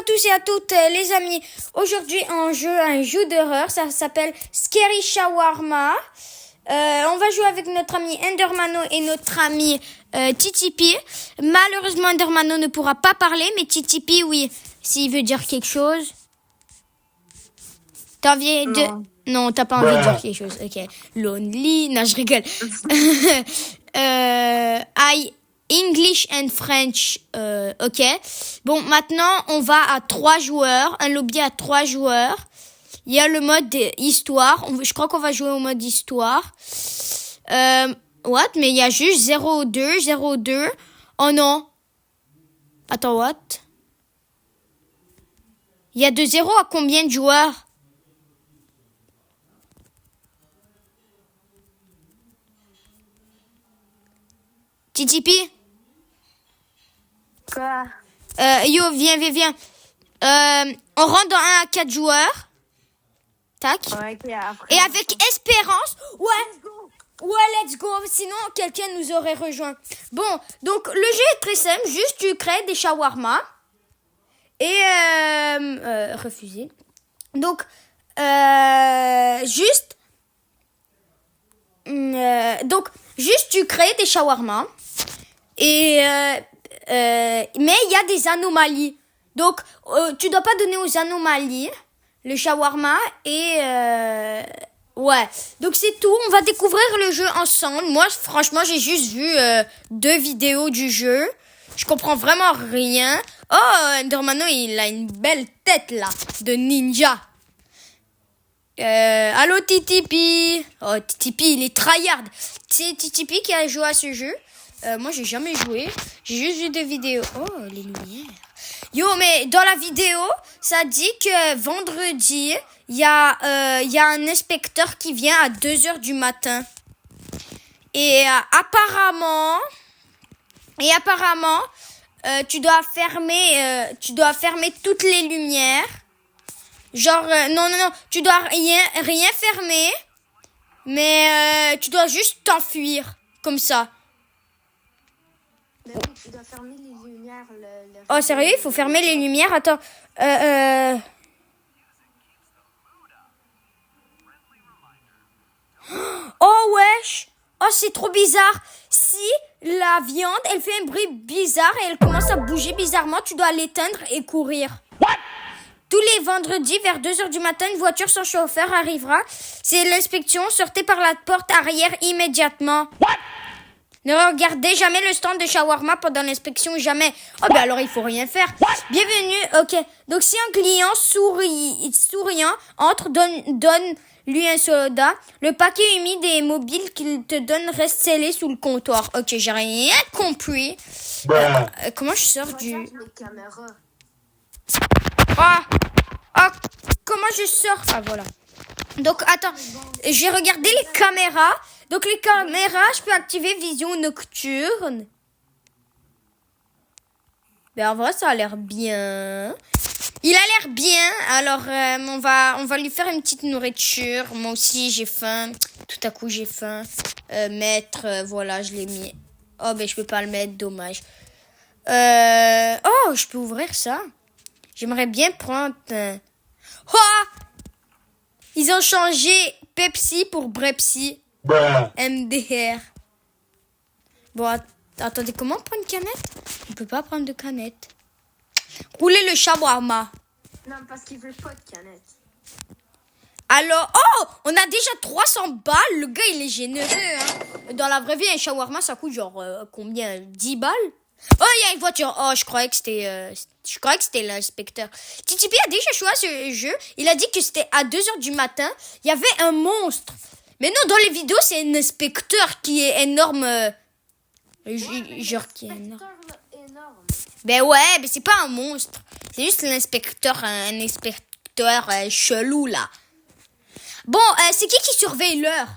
tous et à toutes les amis. Aujourd'hui un jeu d'horreur, ça s'appelle Scary Shawarma. On va jouer avec notre ami Endermano et notre ami Titipi. Malheureusement Endermano ne pourra pas parler, mais Titipi oui, s'il veut dire quelque chose. T'as envie de... Non, t'as pas envie de dire quelque chose. Ok. Lonely. Non, je rigole. English and French. Ok. Bon, maintenant, on va à 3 joueurs. Un lobby à 3 joueurs. Il y a le mode histoire. Je crois qu'on va jouer au mode histoire. What? Mais il y a juste 0-2, 0-2. Oh non. Attends, what? Il y a de 0 à combien de joueurs? Titipi? Quoi? Yo, viens. On rentre dans 1 à 4 joueurs. Tac. Ouais, okay, après, et avec espérance. Ouais, let's go. Sinon, quelqu'un nous aurait rejoint. Bon, donc, le jeu est très simple. Juste, tu crées des shawarma. Et, refusé. Donc, juste, tu crées des shawarma. Et, mais il y a des anomalies. Donc, tu dois pas donner aux anomalies le shawarma et ouais. Donc c'est tout. On va découvrir le jeu ensemble. Moi, franchement, j'ai juste vu 2 vidéos du jeu. Je comprends vraiment rien. Oh, Endermano, il a une belle tête là de ninja. Allô Titipi. Oh, Titipi, il est tryhard. C'est Titipi qui a joué à ce jeu. Moi, j'ai jamais joué. J'ai juste vu des vidéos. Oh, les lumières. Yo, mais dans la vidéo, ça dit que vendredi, il y a un inspecteur qui vient à 2h du matin. Et apparemment, tu dois fermer toutes les lumières. Genre, non, tu dois rien fermer. Mais tu dois juste t'enfuir, comme ça. Mais oui, tu dois fermer les lumières. Oh, sérieux, il faut fermer les lumières. Attends. Oh, wesh. Oh, c'est trop bizarre. Si la viande, elle fait un bruit bizarre et elle commence à bouger bizarrement, tu dois l'éteindre et courir. What? Tous les vendredis, vers 2h du matin, une voiture sans chauffeur arrivera. C'est l'inspection. Sortez par la porte arrière immédiatement. What? Ne regardez jamais le stand de shawarma pendant l'inspection, jamais. Oh, ben alors il faut rien faire. What? Bienvenue, ok. Donc si un client souriant entre, donne-lui un soda. Le paquet humide et mobile qu'il te donne reste scellé sous le comptoir. Ok, j'ai rien compris. Comment je sors du... comment je sors? Ah, voilà. Donc, attends, j'ai regardé les caméras. Donc, les caméras, je peux activer vision nocturne. Ben, en vrai, ça a l'air bien. Il a l'air bien. Alors, on va lui faire une petite nourriture. Moi aussi, j'ai faim. Tout à coup, j'ai faim. Voilà, je l'ai mis. Oh, ben, je peux pas le mettre, dommage. Oh, je peux ouvrir ça. J'aimerais bien prendre... Oh! Ils ont changé Pepsi pour Brepsi. MDR. Bon, attendez, comment prendre une canette? On peut pas prendre de canette. Roulez le shawarma. Non, parce qu'ils veulent pas de canette. Alors, oh! On a déjà 300 balles. Le gars, il est généreux, hein. Dans la vraie vie, un shawarma, ça coûte genre, combien? 10 balles? Oh, il y a une voiture. Oh, je croyais que c'était l'inspecteur. Titipi a déjà joué à ce jeu. Il a dit que c'était à 2h du matin. Il y avait un monstre. Mais non, dans les vidéos, c'est un inspecteur qui est énorme. Genre qui est énorme. Ben ouais, mais c'est pas un monstre. C'est juste l'inspecteur, un inspecteur chelou, là. Bon, c'est qui surveille l'heure?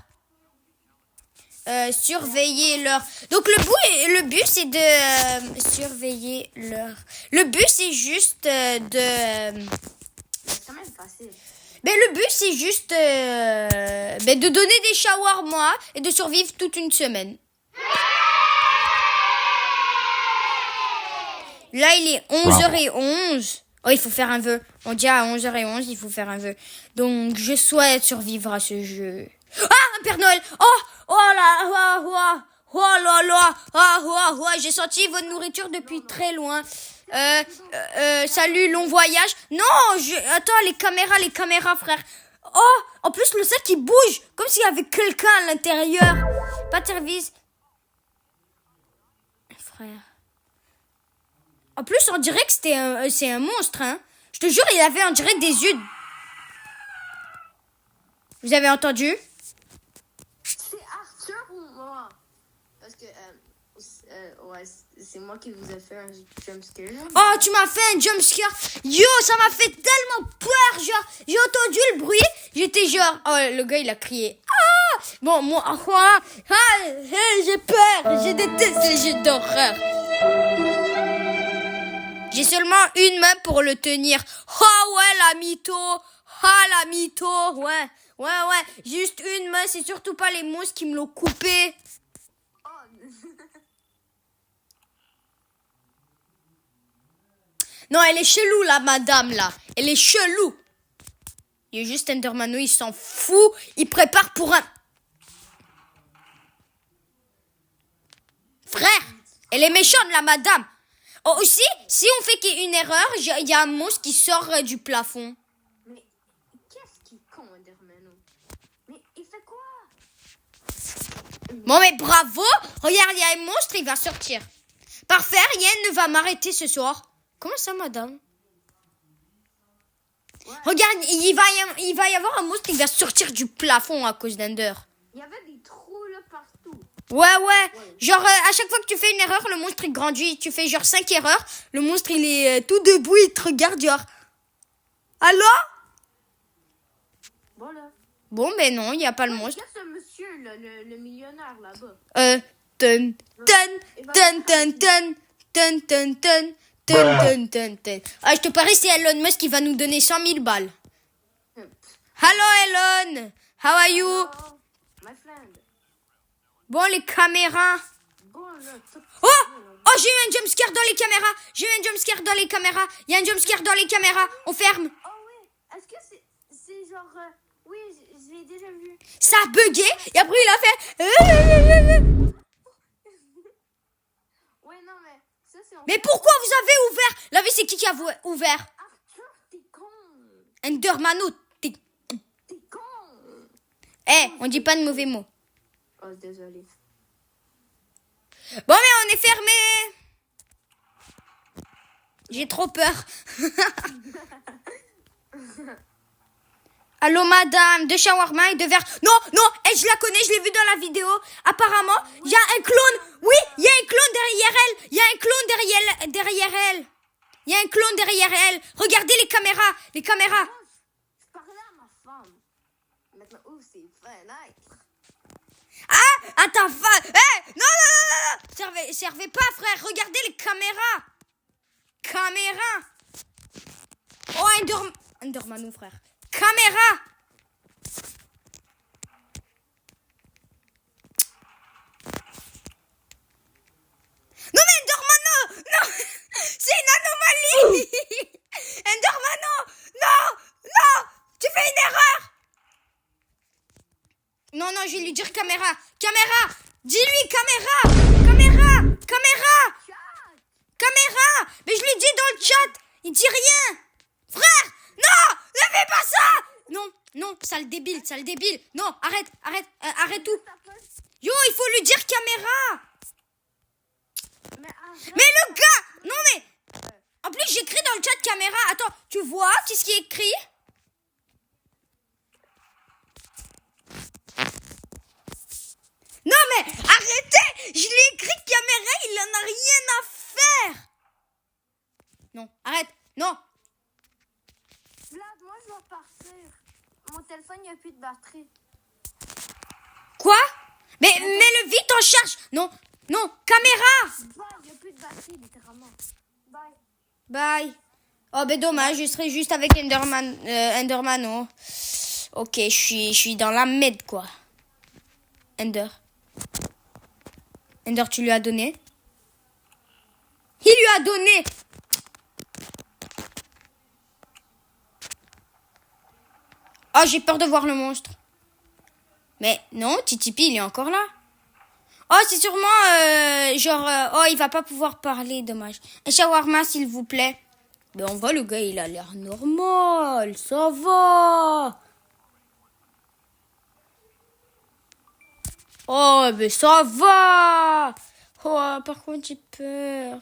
Surveiller l'heure. Donc le but c'est de surveiller l'heure. Le but c'est juste de... C'est quand même facile. Ben le but c'est juste de donner des shawarma et de survivre toute une semaine. Là il est 11h11. Oh, il faut faire un vœu. On dit à 11h11, il faut faire un vœu. Donc, je souhaite survivre à ce jeu. Ah, un Père Noël. Oh là, oh là là, j'ai senti votre nourriture depuis très loin. Salut, long voyage. Non, attends, les caméras, frère. Oh, en plus, le sac, il bouge. Comme s'il y avait quelqu'un à l'intérieur. Pas de service. Frère. En plus, on dirait que c'est un monstre, hein. Je te jure, il avait, on dirait, des yeux. Vous avez entendu? C'est Arthur ou moi? Parce que, ouais, c'est moi qui vous ai fait un jumpscare. Oh, tu m'as fait un jumpscare. Yo, ça m'a fait tellement peur, genre. J'ai entendu le bruit. J'étais genre, oh, le gars, il a crié. Ah! Bon, moi, j'ai peur. Je déteste les jeux d'horreur. J'ai seulement une main pour le tenir. Oh ouais, la mytho. Ah, la mytho. Ouais. Juste une main. C'est surtout pas les monstres qui me l'ont coupé. Oh. Non, elle est chelou, la madame, là. Elle est chelou. Il y a juste Endermano, il s'en fout. Il prépare pour un... Frère, elle est méchante, la madame. Oh, aussi, si on fait une erreur, il y a un monstre qui sort du plafond. Mais qu'est-ce qui est con, Endermano? Mais il fait quoi? Bon, mais bravo. Regarde, il y a un monstre, il va sortir. Parfait, rien ne va m'arrêter ce soir. Comment ça, madame? Ouais. Regarde, il va y avoir un monstre qui va sortir du plafond à cause d'Ender. Il y avait des trous là partout. Ouais. Genre, à chaque fois que tu fais une erreur, le monstre, il grandit. Tu fais genre 5 erreurs. Le monstre, il est tout debout. Il te regarde genre... Allô? Voilà. Bon, ben non, il n'y a pas le monstre. Regarde ce monsieur, là, le millionnaire là-bas. Ah, je te parie, c'est Elon Musk qui va nous donner 100 000 balles. Hello, Elon. How are you? Oh, my friend. Bon, les caméras. Bon, là, Oh, j'ai eu un jumpscare dans les caméras. Il y a un jumpscare dans les caméras. On ferme. Oh, oui. Est-ce que c'est genre... oui, je l'ai déjà vu. Ça a bugué. Et après, il a fait... Ouais, non, mais ça, c'est... Mais pourquoi vous avez ouvert? La vie, c'est qui a ouvert? Arthur, t'es con. Endermano, t'es... T'es con. On dit pas de mauvais mots. Oh, désolé. Bon, mais on est fermé. J'ai trop peur. Allô, madame, de shawarma et de verre. Non, je la connais, je l'ai vue dans la vidéo. Apparemment, il y a un clone. Oui, il y a un clone derrière elle. Il y a un clone derrière elle. Regardez les caméras. Je parlais à ma femme. Maintenant, c'est fenêtre. Ah, à ta femme. Non. Servez pas, frère. Regardez les caméras. Oh, Endermano, frère. Caméra. Non, mais Endermano. Non. C'est une anomalie. Endermano. Non. Tu fais une erreur. Non, je vais lui dire caméra. Dis-lui caméra. Mais je lui dis dans le chat. Il dit rien. Frère, non, ne fais pas ça. Non, sale débile. Non, arrête tout. Yo, il faut lui dire caméra. Mais le gars, non mais. En plus, j'écris dans le chat caméra. Attends, tu vois qu'est-ce qui est écrit? Non mais arrêtez! Je l'ai écrit caméra, il en a rien à faire! Non, arrête! Non! Vlad, moi je dois partir. Mon téléphone, il n'y a plus de batterie. Quoi? Mais mets-le vite en charge! Non, caméra! Bye, il n'y a plus de batterie, littéralement. Bye. Oh ben dommage, je serai juste avec Endermano. Ok, je suis dans la merde quoi. Ender, tu lui as donné? Il lui a donné. Oh, j'ai peur de voir le monstre. Mais non, Titipi, il est encore là. Oh, c'est sûrement oh, il va pas pouvoir parler, dommage. Un shawarma, s'il vous plaît. Mais on voit le gars, il a l'air normal, ça va. Oh, mais ça va. Oh, par contre, j'ai peur.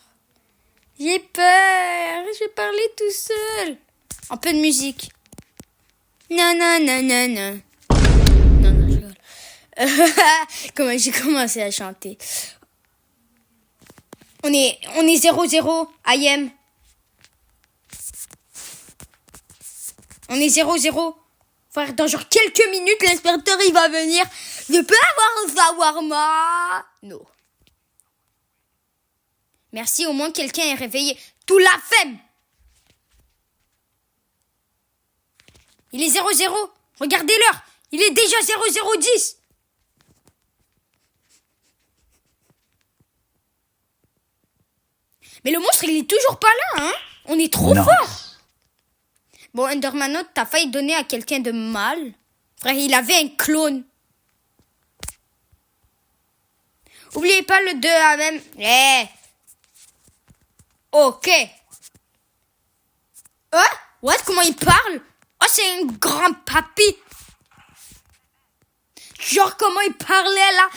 J'ai peur. Je vais parler tout seul. Un peu de musique. Non, non, non, non, non. Non, non, je rigole. Comment j'ai commencé à chanter. On est 0-0. I am. On est 0-0. Frère, dans genre quelques minutes, l'inspecteur, il va venir. Je peux avoir un shawarma? Non. Merci, au moins quelqu'un est réveillé. Tout la femme. Il est 0-0. Regardez l'heure. Il est déjà 0-0-10. Mais le monstre, il est toujours pas là, hein. On est trop fort. Bon, Endermano, t'as failli donner à quelqu'un de mal. Frère, il avait un clone. Oubliez pas le 2 à même. Ok. What? Comment il parle? Oh, c'est un grand papy. Genre, comment il parlait là.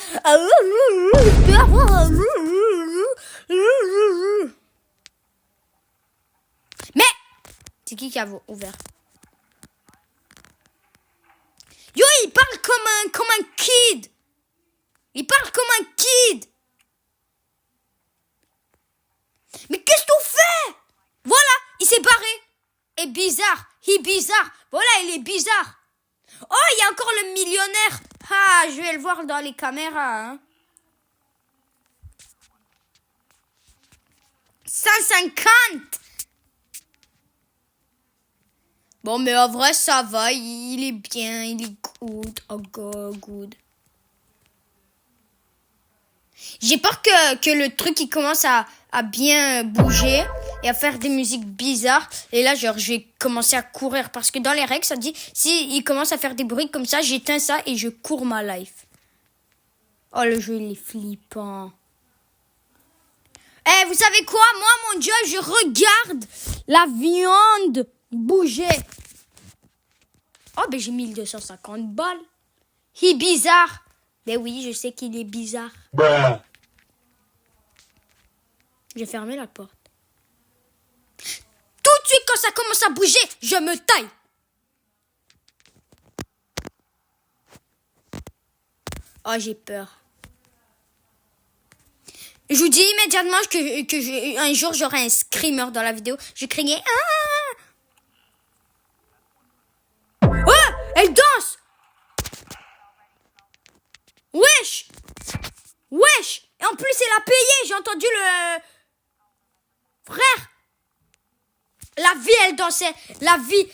Mais c'est qui a ouvert? Yo, il parle comme un kid. Il parle comme un kid. Mais qu'est-ce que tu fais? Voilà, il s'est barré. Et bizarre. Il est bizarre. Voilà, il est bizarre. Oh, il y a encore le millionnaire. Ah, je vais le voir dans les caméras. Hein. 150. Bon, mais en vrai, ça va. Il est bien. Il est good. Oh, good. J'ai peur que le truc, il commence à bien bouger et à faire des musiques bizarres. Et là, genre, je vais commencer à courir. Parce que dans les règles, ça dit, si il commence à faire des bruits comme ça, j'éteins ça et je cours ma life. Oh, le jeu, il est flippant. Vous savez quoi? Moi, mon Dieu, je regarde la viande bouger. Oh, ben j'ai 1250 balles. Il est bizarre. Ben oui, je sais qu'il est bizarre. J'ai fermé la porte. Tout de suite, quand ça commence à bouger, je me taille. Oh, j'ai peur. Je vous dis immédiatement que un jour, j'aurai un screamer dans la vidéo. Je criais... Oh, elle danse. Wesh. Et en plus, elle a payé. J'ai entendu le... Frère. La vie, elle dansait. La vie.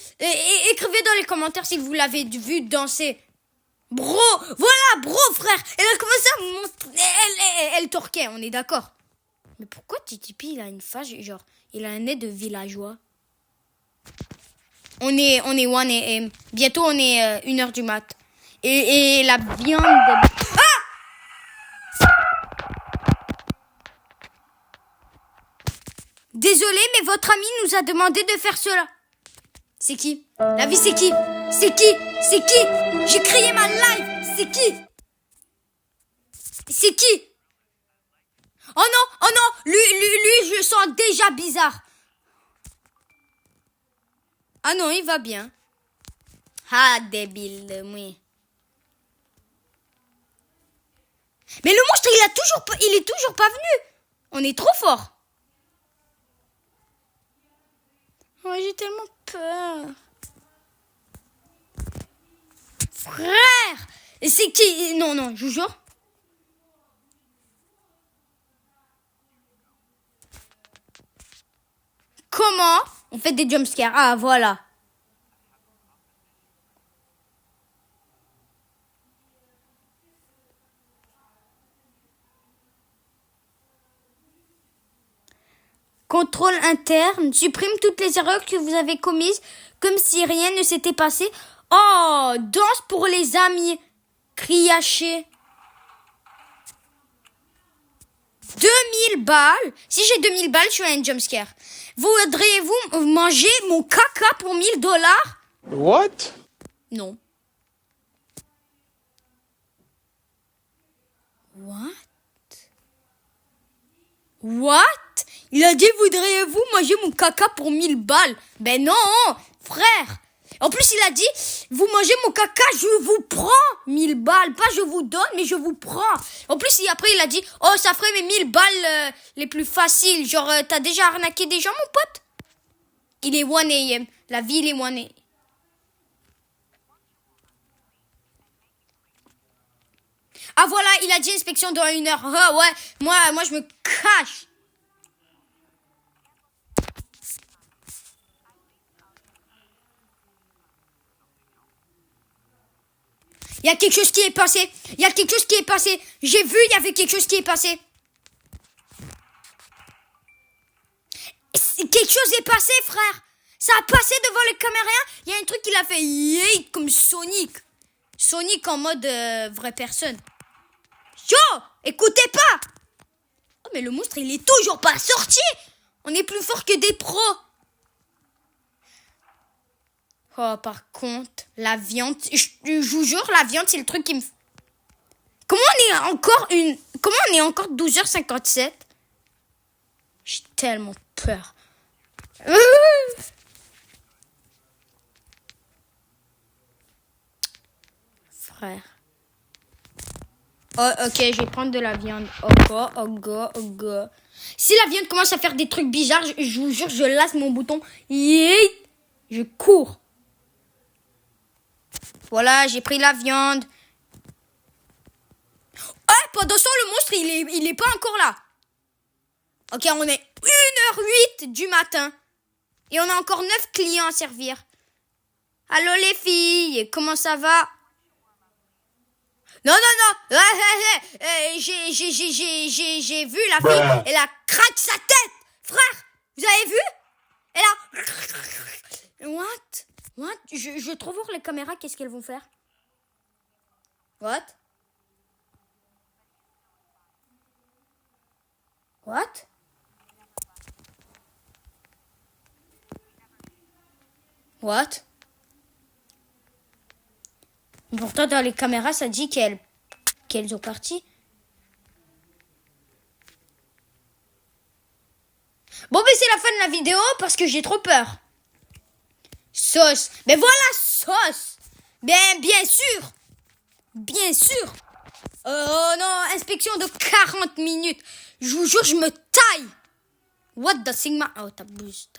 Écrivez dans les commentaires si vous l'avez vu danser. Bro. Voilà, bro, frère. Elle a commencé à me montrer. Elle torquait, on est d'accord. Mais pourquoi Titipi, il a une face, genre... Il a un nez de villageois. On est 1 AM. Bientôt, on est 1h du mat. Et la viande... Ah! Désolé, mais votre ami nous a demandé de faire cela. C'est qui? La vie, c'est qui? C'est qui? J'ai créé ma live. C'est qui? Oh non, lui, je le sens déjà bizarre. Ah non, il va bien. Ah, débile de moi. Mais le monstre, il est toujours pas venu. On est trop fort. Oh, j'ai tellement peur. Frère! Et c'est qui? Non, je vous jure. Comment on fait des jumpscares? Ah, voilà. Contrôle interne. Supprime toutes les erreurs que vous avez commises comme si rien ne s'était passé. Oh, danse pour les amis. Criaché. 2000 balles. Si j'ai 2000 balles, je suis un jumpscare. Voudriez-vous manger mon caca pour 1000 $? What? Non. What? What? Il a dit, voudriez-vous manger mon caca pour 1000 balles? Ben non, frère. En plus, il a dit, vous mangez mon caca, je vous prends 1000 balles. Pas je vous donne, mais je vous prends. En plus, après, il a dit, oh, ça ferait mes 1000 balles les plus faciles. Genre, t'as déjà arnaqué des gens, mon pote? Il est 1 AM. La vie, il est 1 AM. Ah, voilà, il a dit inspection dans 1 heure. Ah, ouais, moi, je me cache. Il y a quelque chose qui est passé. Il y a quelque chose qui est passé. J'ai vu, il y avait quelque chose qui est passé. Quelque chose est passé, frère. Ça a passé devant les caméras. Il y a un truc qu'il a fait yeah, comme Sonic. Sonic en mode vraie personne. Yo, écoutez pas. Oh, mais le monstre, il est toujours pas sorti. On est plus fort que des pros. Oh, par contre, la viande, je vous jure, la viande, c'est le truc qui me... Comment on est encore 12h57? J'ai tellement peur. Frère. Oh, ok, je vais prendre de la viande. Oh, go. Si la viande commence à faire des trucs bizarres, je vous jure, je lasse mon bouton. Yeet. Je cours. Voilà, j'ai pris la viande. Oh, pendant ce temps, le monstre, il est pas encore là. Ok, on est 1h08 du matin. Et on a encore 9 clients à servir. Allô les filles, comment ça va? Non. J'ai vu la fille, elle a craqué sa tête. Frère, vous avez vu? Elle a... What? Je trouve voir les caméras, qu'est-ce qu'elles vont faire? What? Pourtant, dans les caméras, ça dit qu'elles ont parti. Bon, mais c'est la fin de la vidéo parce que j'ai trop peur. Sauce. Mais voilà, sauce. Bien sûr. Oh non, inspection de 40 minutes. Je vous jure, je me taille. What the Sigma? Oh, t'abuses.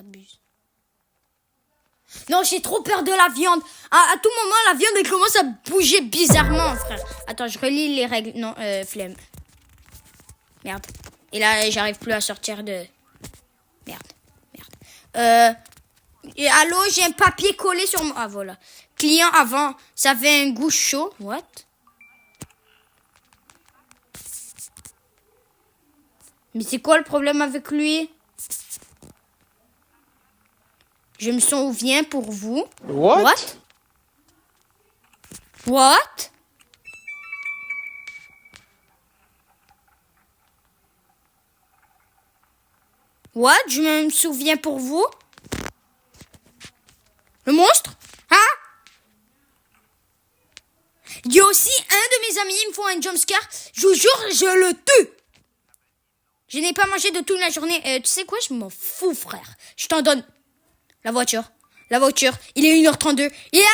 Non, j'ai trop peur de la viande. À tout moment, la viande, elle commence à bouger bizarrement, frère. Attends, je relis les règles. Non, flemme. Merde. Et là, j'arrive plus à sortir de... Merde. Et allô, j'ai un papier collé sur moi. Ah, voilà. Client avant, ça avait un goût chaud. What? Mais c'est quoi le problème avec lui? Je me souviens pour vous. What? Je me souviens pour vous. Le monstre? Hein? Il y a aussi un de mes amis, il me faut un jumpscare. Je vous jure, je le tue. Je n'ai pas mangé de toute la journée. Tu sais quoi, je m'en fous, frère. Je t'en donne. La voiture. Il est 1h32. Yeah!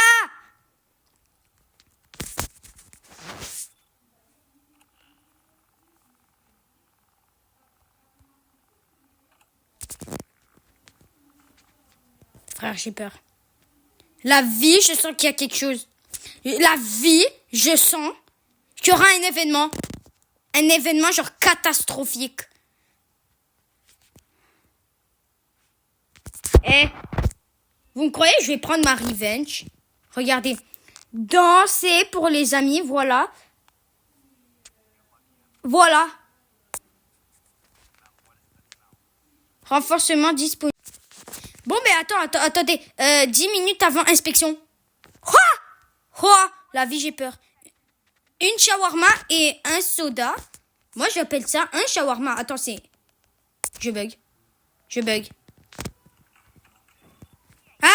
Frère, j'ai peur. La vie, je sens qu'il y a quelque chose. La vie, je sens qu'il y aura un événement. Un événement genre catastrophique. Vous me croyez, je vais prendre ma revenge. Regardez. Danser pour les amis, voilà. Renforcement disponible. Bon, mais attendez. 10 minutes avant inspection. Quoi? Oh, la vie, j'ai peur. Une shawarma et un soda. Moi, j'appelle ça un shawarma. Attends, c'est... Je bug. Ah!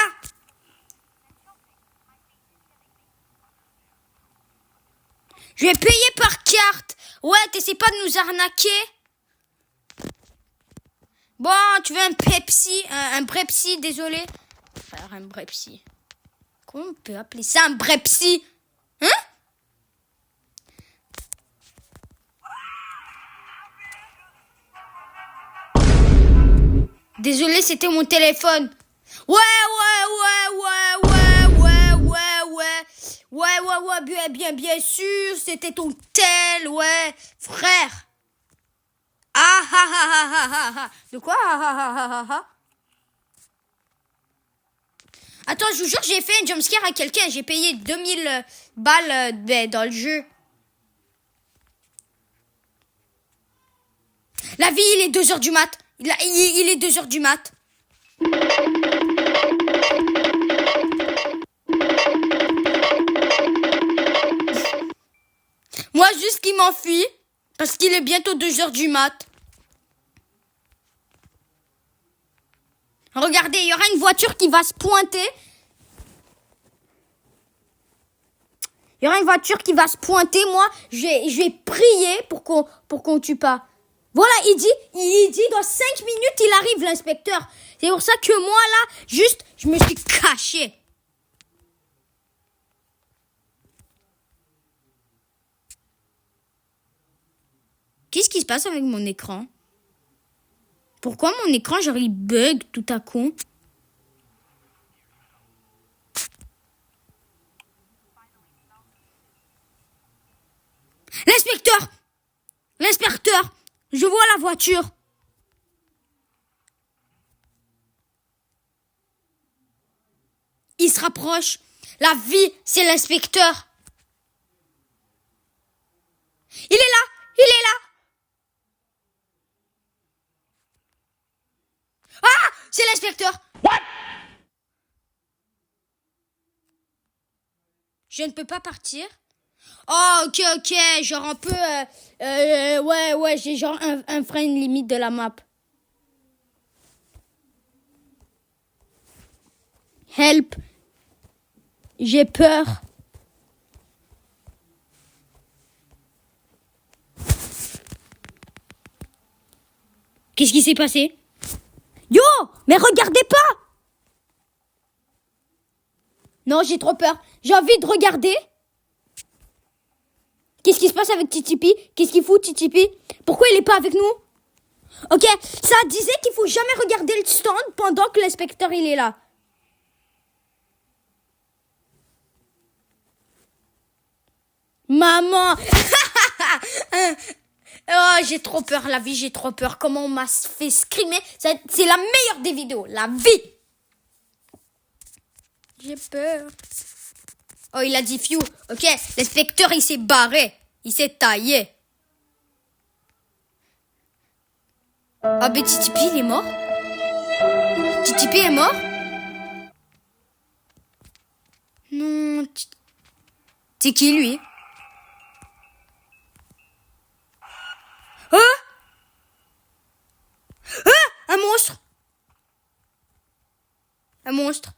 Je vais payer par carte. Ouais, t'essaies pas de nous arnaquer. Bon, tu veux un Pepsi, un Brepsi, désolé. Frère, un Brepsi. Comment on peut appeler ça un Brepsi? Hein? Désolé, c'était mon téléphone. Ouais, bien sûr, c'était ton tel, ouais, frère. Ah. De quoi? Attends, je vous jure, j'ai fait un jumpscare à quelqu'un. J'ai payé 2000 balles dans le jeu. La vie, il est 2h du mat. Il est 2h du mat. Moi, juste qu'il m'enfuit. Parce qu'il est bientôt 2h du mat. Regardez, il y aura une voiture qui va se pointer. Moi, je vais prier pour qu'on tue pas. Voilà, il dit dans 5 minutes, il arrive, l'inspecteur. C'est pour ça que moi, là, juste, je me suis caché. Qu'est-ce qui se passe avec mon écran? Pourquoi mon écran, genre, il bug tout à coup? L'inspecteur, je vois la voiture. Il se rapproche. La vie, c'est l'inspecteur. Il est là. Ah, c'est l'inspecteur. What? Je ne peux pas partir. Oh, ok, genre un peu... ouais, j'ai genre un frein limite de la map. Help. J'ai peur. Qu'est-ce qui s'est passé? Yo, mais regardez pas! Non, j'ai trop peur. J'ai envie de regarder. Qu'est-ce qui se passe avec Titipi? Qu'est-ce qu'il fout, Titipi? Pourquoi il est pas avec nous? Ok, ça disait qu'il faut jamais regarder le stand pendant que l'inspecteur il est là. Maman. Oh, j'ai trop peur, la vie, j'ai trop peur. Comment on m'a fait screamer. C'est la meilleure des vidéos, la vie. J'ai peur. Oh, il a dit few. Ok, l'inspecteur, il s'est barré. Il s'est taillé. Ah, ben Titipi, il est mort. Titipi est mort. Non. C'est qui, lui? Un monstre. Un monstre.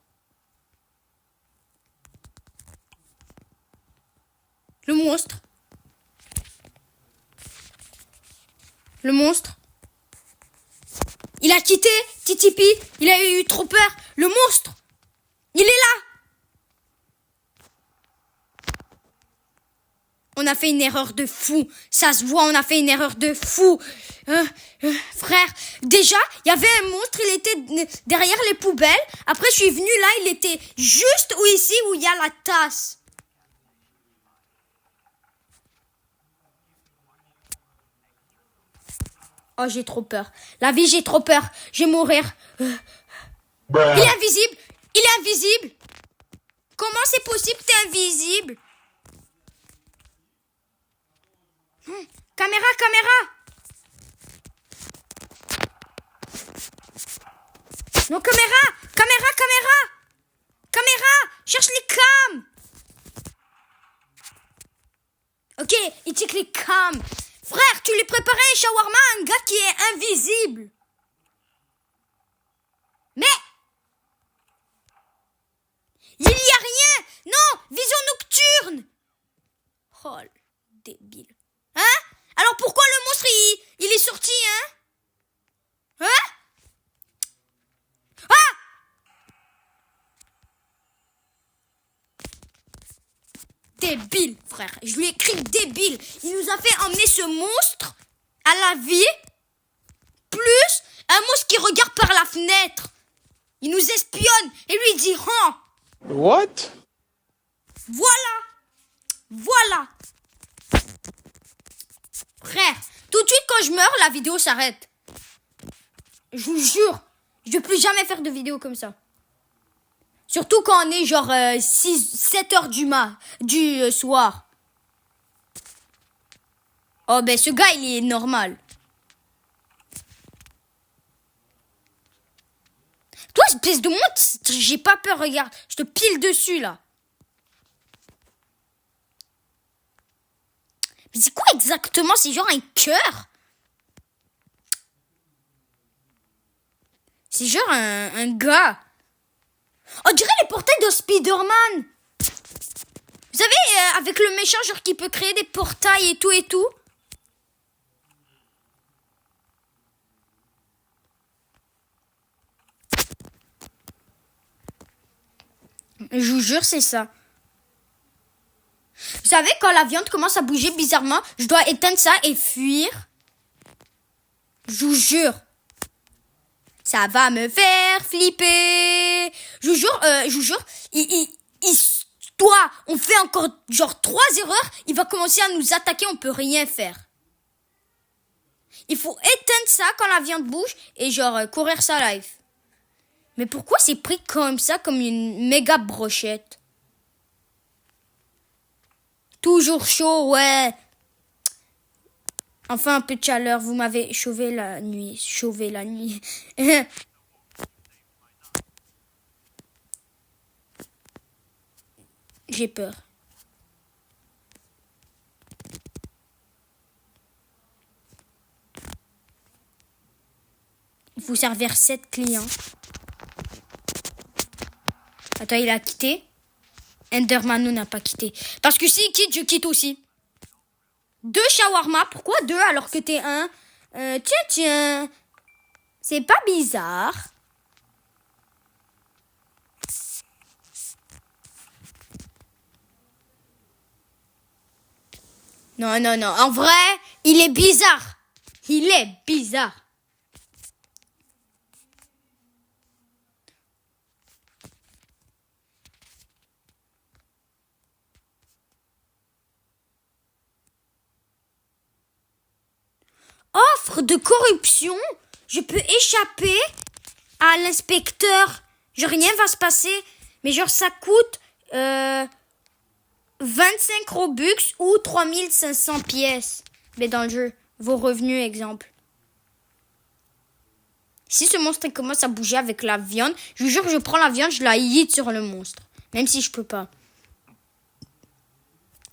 Le monstre. Le monstre. Il a quitté Titipi. Il a eu trop peur. Le monstre. Il est là. On a fait une erreur de fou. Ça se voit, on a fait une erreur de fou. Frère, déjà, il y avait un monstre, il était derrière les poubelles. Après, je suis venue là, il était juste ici où il y a la tasse. Oh, j'ai trop peur. La vie, j'ai trop peur. Je vais mourir. Il est invisible. Il est invisible. Comment c'est possible que t'es invisible? Caméra. Non, caméra. Cherche les cams. il check les cams. Frère, tu lui préparais un shawarma à un gars qui est invisible. Mais il y a rien. Non, vision nocturne. Oh, débile. Hein? Alors pourquoi le monstre, il est sorti, hein? Hein? Ah! Débile, frère. Je lui ai écrit débile. Il nous a fait emmener ce monstre à la vie. Plus un monstre qui regarde par la fenêtre. Il nous espionne et lui dit oh. What? Voilà. Frère, tout de suite quand je meurs, la vidéo s'arrête. Je vous jure, je vais plus jamais faire de vidéo comme ça. Surtout quand on est genre 7 heures du soir. Oh ben ce gars il est normal. Toi espèce de monte, j'ai pas peur, regarde. Je te pile dessus là. Mais c'est quoi exactement? C'est genre un cœur? C'est genre un gars. On dirait les portails de Spider-Man. Vous savez, avec le méchant, genre qui peut créer des portails et tout et tout. Je vous jure, c'est ça. Vous savez, quand la viande commence à bouger bizarrement, je dois éteindre ça et fuir. Je vous jure. Ça va me faire flipper. Je vous jure, toi, on fait encore genre 3 erreurs, il va commencer à nous attaquer, on peut rien faire. Il faut éteindre ça quand la viande bouge et genre courir sa life. Mais pourquoi c'est pris comme ça, comme une méga brochette? Toujours chaud, ouais. Enfin, un peu de chaleur, vous m'avez chauffé la nuit. J'ai peur. Il faut servir 7 clients. Attends, il a quitté. Endermano n'a pas quitté. Parce que s'il quitte, je quitte aussi. 2 shawarma. Pourquoi 2 alors que t'es un? Tiens. C'est pas bizarre. Non. En vrai, il est bizarre. Offre de corruption. Je peux échapper à l'inspecteur. Genre rien va se passer. Mais genre ça coûte 25 Robux ou 3500 pièces. Mais dans le jeu, vos revenus exemple. Si ce monstre commence à bouger avec la viande, je vous jure que je prends la viande, je la yeet sur le monstre. Même si je peux pas.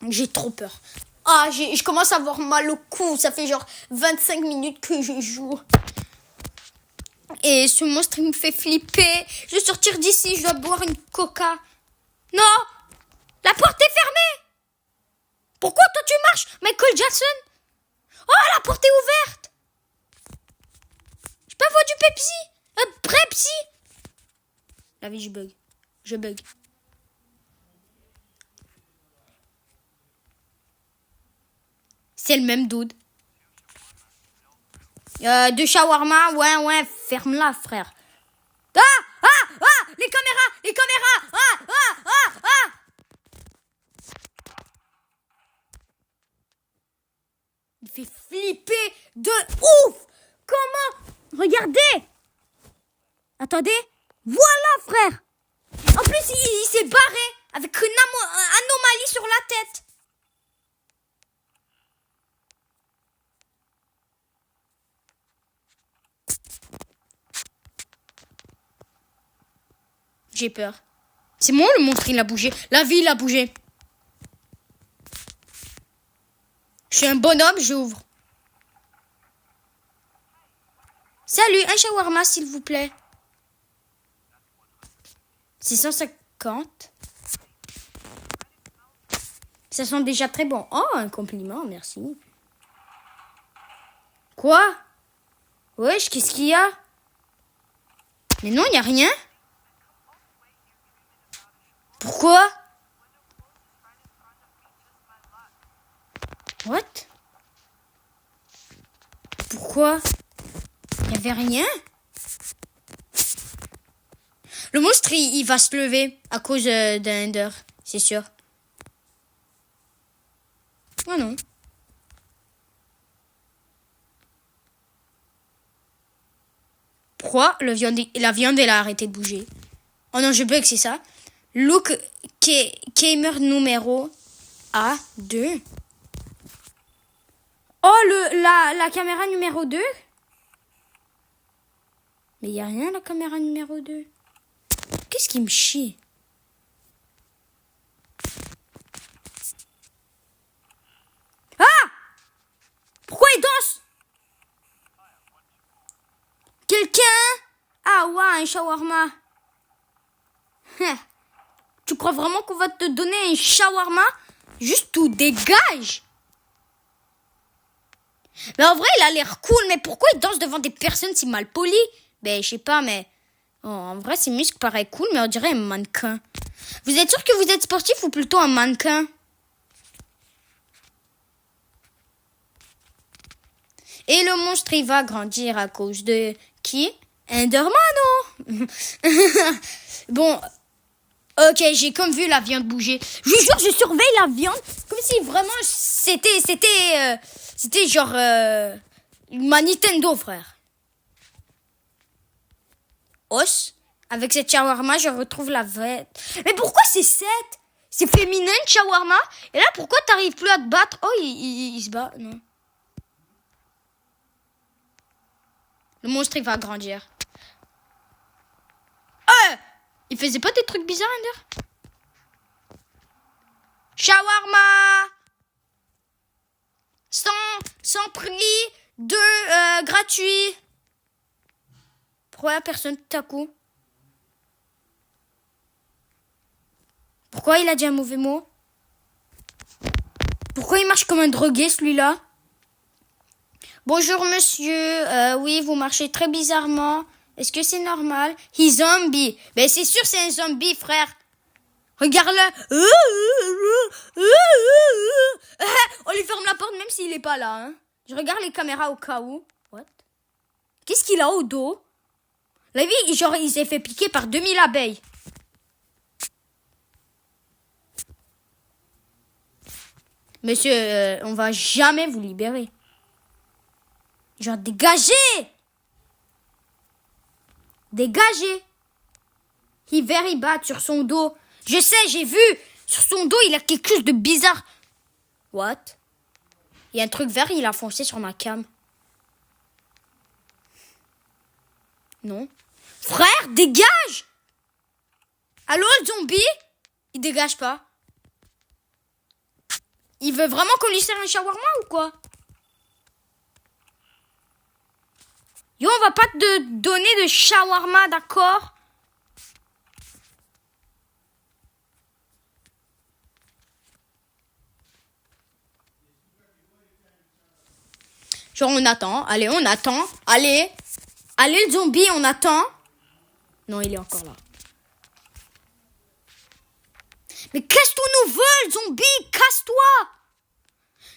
J'ai trop peur. Ah, je commence à avoir mal au cou. Ça fait genre 25 minutes que je joue. Et ce monstre, il me fait flipper. Je vais sortir d'ici, je dois boire une coca. Non! La porte est fermée! Pourquoi toi tu marches, Michael Jackson? Oh, la porte est ouverte! Je peux avoir du Pepsi? Un vrai Pepsi? La vie, je bug. C'est le même dude. De shawarma, ouais, ferme-la, frère. Ah, les caméras, ah. Il fait flipper de ouf. Comment? Regardez. Attendez. Voilà, frère. En plus, il s'est barré avec une anomalie sur la tête. J'ai peur. C'est moi le monstre, il a bougé. La vie, il a bougé. suis un bonhomme, j'ouvre. Salut, un shawarma s'il vous plaît. 650. Ça sent déjà très bon. Oh, un compliment, merci. Quoi? Wesh, qu'est-ce qu'il y a? Mais non, il n'y a rien. Pourquoi? What? Pourquoi? Il n'y avait rien? Le monstre, il va se lever à cause d'un Ender, c'est sûr. Oh non. Pourquoi la viande, elle a arrêté de bouger? Oh non, je bug, c'est ça. Look Gamer numéro A2. Oh, la caméra numéro 2. Mais il n'y a rien, la caméra numéro 2. Qu'est-ce qui me chie? Ah! Pourquoi il danse? Quelqu'un? Ah ouais, un shawarma. Tu crois vraiment qu'on va te donner un shawarma? Juste tout dégage. Mais en vrai, il a l'air cool. Mais pourquoi il danse devant des personnes si mal polies? Ben, je sais pas, mais... Oh, en vrai, ses muscles paraissent cool, mais on dirait un mannequin. Vous êtes sûr que vous êtes sportif ou plutôt un mannequin? Et le monstre, il va grandir à cause de... Qui? Enderman, non? Bon... Ok, j'ai comme vu la viande bouger. Je vous jure, je surveille la viande comme si vraiment c'était genre ma Nintendo, frère. Os, avec cette shawarma, je retrouve la vraie. Mais pourquoi c'est 7? C'est féminin, shawarma. Et là, pourquoi t'arrives plus à te battre? Oh, il se bat, non. Le monstre, il va grandir. Il faisait pas des trucs bizarres, Ender? Shawarma! Sans prix, 2 gratuits. Pourquoi personne tout à coup? Pourquoi il a dit un mauvais mot? Pourquoi il marche comme un drogué, celui-là? Bonjour, monsieur. Oui, vous marchez très bizarrement. Est-ce que c'est normal? He's zombie. Ben, c'est sûr, c'est un zombie, frère. Regarde-le. On lui ferme la porte même s'il est pas là. Hein. Je regarde les caméras au cas où. What? Qu'est-ce qu'il a au dos? La vie, genre, il s'est fait piquer par 2000 abeilles. Monsieur, on va jamais vous libérer. Genre, dégagez! Dégagez! Il very bad sur son dos. Je sais, j'ai vu. Sur son dos, il a quelque chose de bizarre. What? Il y a un truc vert, il a foncé sur ma cam. Non. Frère, dégage! Allô, le zombie? Il dégage pas. Il veut vraiment qu'on lui serve un shawarma ou quoi? Yo, on va pas te donner de shawarma, d'accord? Genre, on attend. Allez, on attend. Allez. Allez, le zombie, on attend. Non, il est encore là. Mais qu'est-ce qu'on nous veut, zombie? Casse-toi!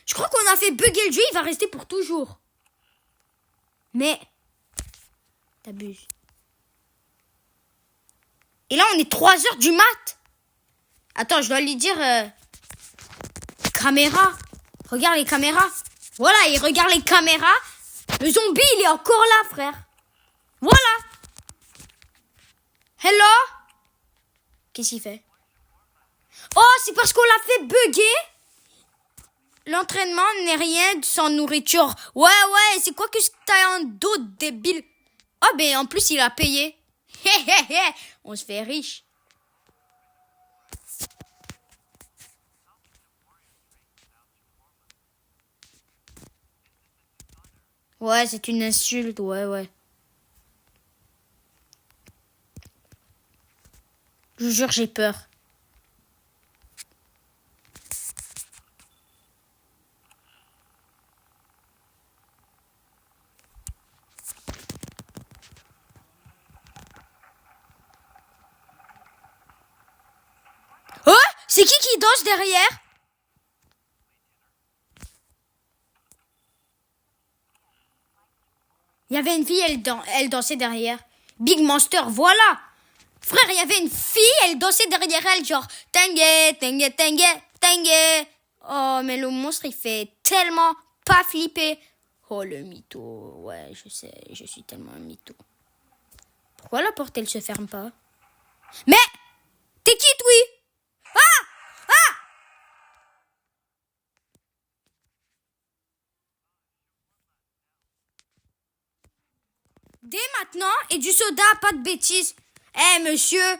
Je crois qu'on a fait bugger le jeu, il va rester pour toujours. Mais... T'abuses. Et là, on est 3h du mat. Attends, je dois lui dire... Caméra. Regarde les caméras. Voilà, il regarde les caméras. Le zombie, il est encore là, frère. Voilà. Hello? Qu'est-ce qu'il fait? Oh, c'est parce qu'on l'a fait bugger. L'entraînement n'est rien sans nourriture. Ouais, c'est quoi que t'as un dos débile? Oh, ben en plus, il a payé. On se fait riche. Ouais, c'est une insulte, ouais. Je vous jure, j'ai peur. Oh, c'est qui danse derrière? Il y avait une fille, elle dansait derrière. Big Monster, voilà. Frère, il y avait une fille, elle dansait derrière elle, genre tangue, tangue, tangue, tangue. Oh, mais le monstre, il fait tellement pas flipper. Oh, le mytho. Ouais, je sais, je suis tellement un mytho. Pourquoi la porte, elle se ferme pas? Mais, t'es qui, toi? Ah! Dès maintenant, et du soda, pas de bêtises. Eh, monsieur.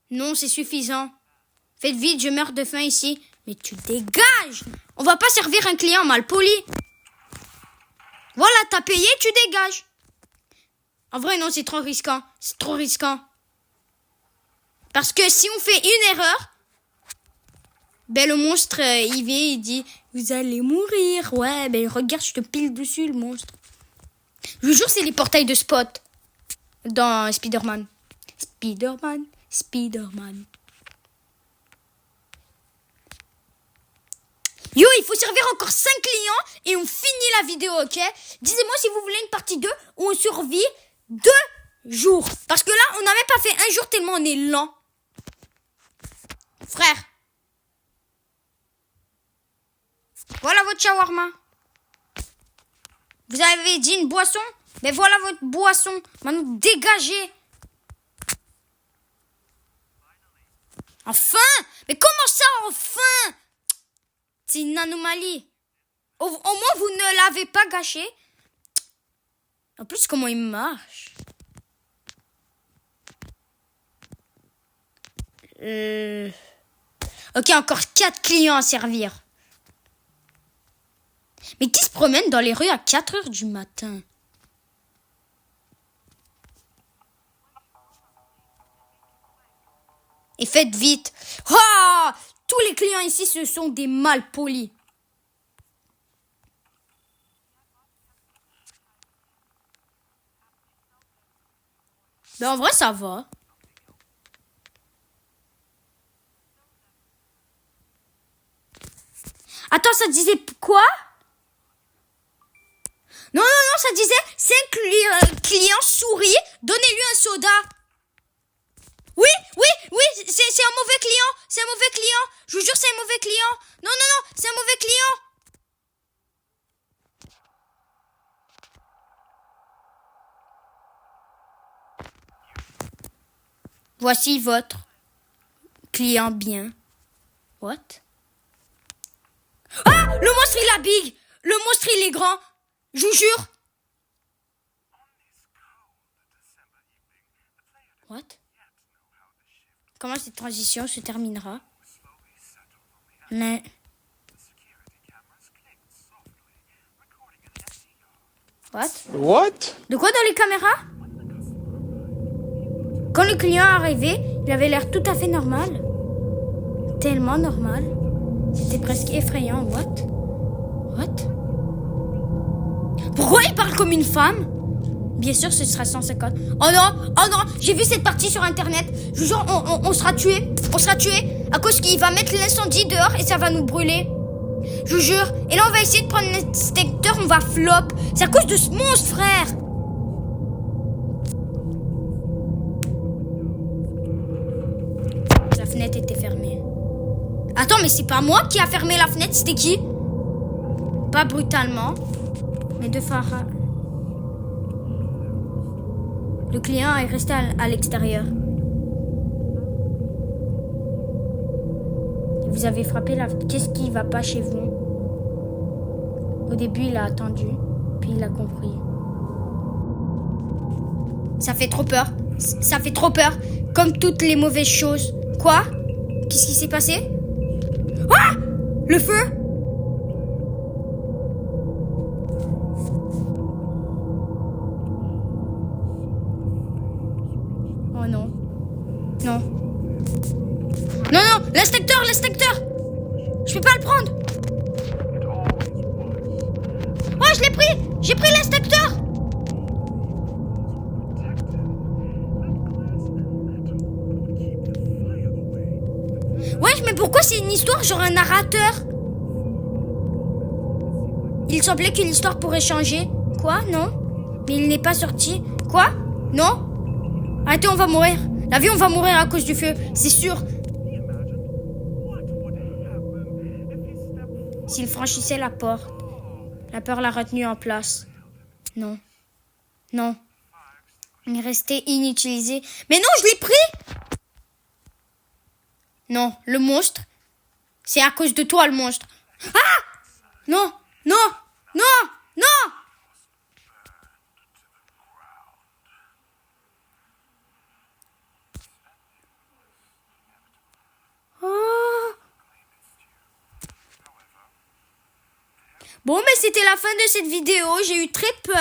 Non, c'est suffisant. Faites vite, je meurs de faim ici. Mais tu dégages. On va pas servir un client mal poli. Voilà, t'as payé, tu dégages. En vrai, non, c'est trop risquant. C'est trop risquant. Parce que si on fait une erreur, ben le monstre, il vient, il dit, vous allez mourir. Ouais, ben regarde, je te pile dessus, le monstre. Je vous jure, c'est les portails de Spot dans Spider-Man. Spider-Man. Yo, il faut servir encore 5 clients et on finit la vidéo, ok? Dis-moi si vous voulez une partie 2 où on survit 2 jours. Parce que là, on n'a même pas fait un jour tellement on est lent. Frère. Voilà votre shawarma. Vous avez dit une boisson? Mais voilà votre boisson. Maintenant, dégagez. Enfin? Mais comment ça, enfin? C'est une anomalie. Au moins, vous ne l'avez pas gâché. En plus, comment il marche? Ok, encore 4 clients à servir. Mais qui se promène dans les rues à 4 heures du matin? Et faites vite. Oh, tous les clients ici, ce sont des malpolis. Ben en vrai, ça va. Attends, ça disait quoi? Non, ça disait 5 clients souris, donnez-lui un soda. Oui, c'est un mauvais client. Je vous jure, c'est un mauvais client. Non, c'est un mauvais client. Voici votre client bien. What? Ah, le monstre, il a big. Le monstre, il est grand. Je vous jure. What? Comment cette transition se terminera? Mais... What? De quoi dans les caméras? Quand le client est arrivé, il avait l'air tout à fait normal. Tellement normal. C'était presque effrayant. What? Pourquoi il parle comme une femme? Bien sûr, ce sera 150. Oh non, j'ai vu cette partie sur internet. Je vous jure, on sera tué. À cause qu'il va mettre l'incendie dehors et ça va nous brûler. Je vous jure. Et là, on va essayer de prendre l'inspecteur, on va flop. C'est à cause de ce monstre, frère. La fenêtre était fermée. Attends, mais c'est pas moi qui a fermé la fenêtre, c'était qui? Pas brutalement, mais de Farah. Le client est resté à l'extérieur. Vous avez frappé la... Qu'est-ce qui va pas chez vous? Au début, il a attendu, puis il a compris. Ça fait trop peur. Comme toutes les mauvaises choses. Quoi? Qu'est-ce qui s'est passé? Ah! Le feu! Oh non. Non. Non, non, l'inspecteur. Je peux pas le prendre. Oh, je l'ai pris. J'ai pris l'inspecteur. Wesh, mais pourquoi c'est une histoire genre un narrateur? Il semblait que l'histoire pourrait changer. Quoi? Non? Mais il n'est pas sorti. Quoi? Non? Arrêtez, on va mourir. L'avion va mourir à cause du feu, c'est sûr. S'il franchissait la porte, la peur l'a retenu en place. Non. Non. Il restait inutilisé. Mais non, je l'ai pris! Non, le monstre. C'est à cause de toi, le monstre. Ah! Non, non, non, non! Oh. Bon, mais c'était la fin de cette vidéo. J'ai eu très peur.